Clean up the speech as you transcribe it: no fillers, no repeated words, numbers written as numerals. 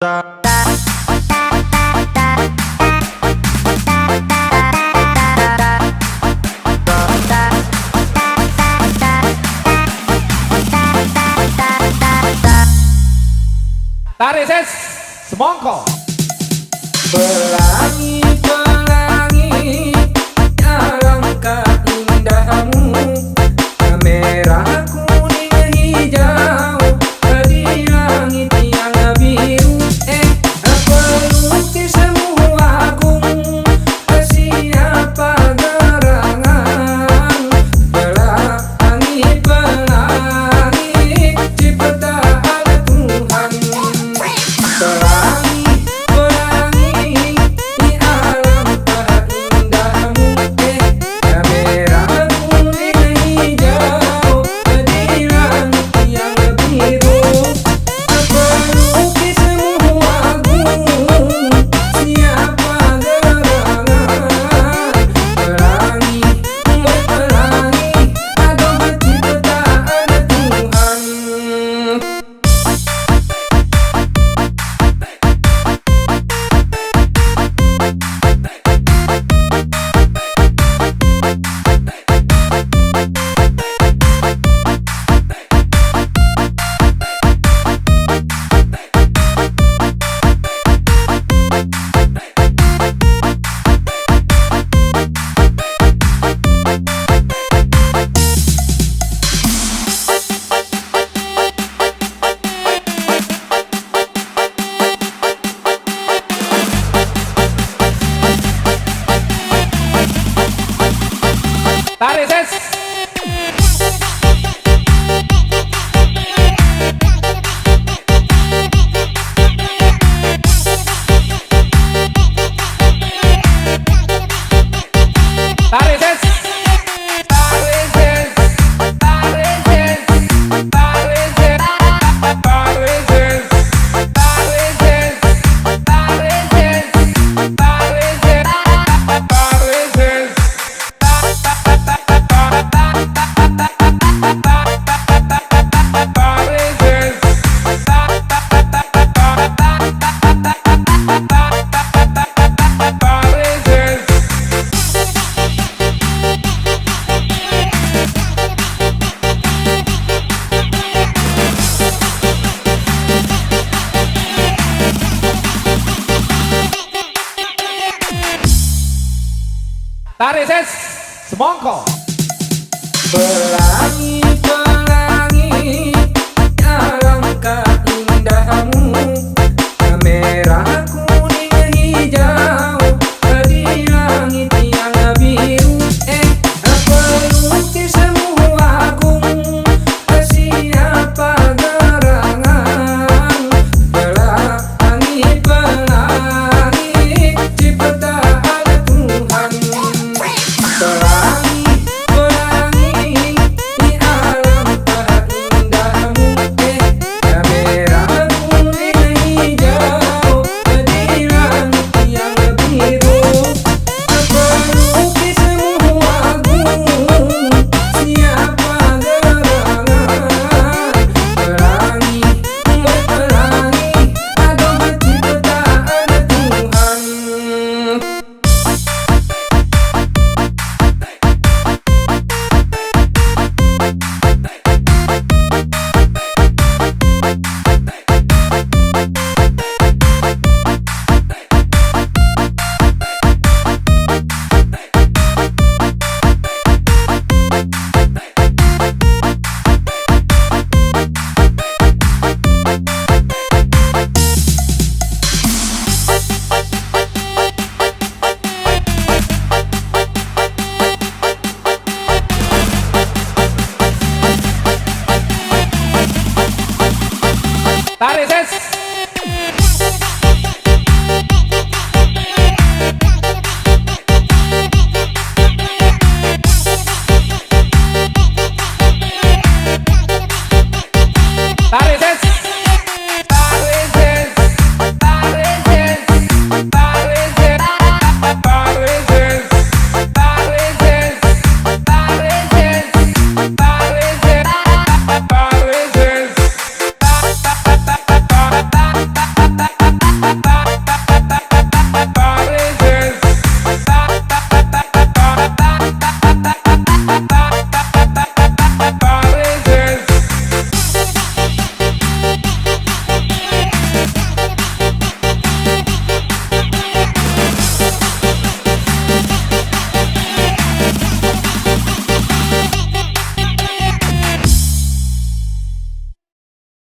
Tarik ses, semongko. Pelangi, pelangi, alangkah indahmu. Merah, kuning, hijau, di langit yang biru. Pelukismu agung, siapa gerangan? Pelangi, pelangi, ciptaan Tuhan. Pelangi, pelangi, alangkah indahmu. Merah, kuning, hijau, di langit yang biru. Pelukismu agung, siapa gerangan? Pelangi, pelangi, aduh ciptaan Tuhan. Tarik ses. Tarik ses. Tarik ses. Tarik ses. Tarik ses. Tarik ses. Tarik ses. Tarik ses. Tarik ses. Tarik ses. Tarik ses, semongko. Pelangi, pelangi, alangkah indahmu. Merah, kuning, hijau, di langit yang biru. Pelukismu agung, siapa gerangan? Pelangi, pelangi, ciptaan Tuhan. Pelangi, pelangi, alangkah indahmu. Merah, kuning, hijau, di langit yang biru. Pelukismu agung, siapa gerangan? Pelangi, pelangi, aduh ciptaan Tuhan. Tarik ses.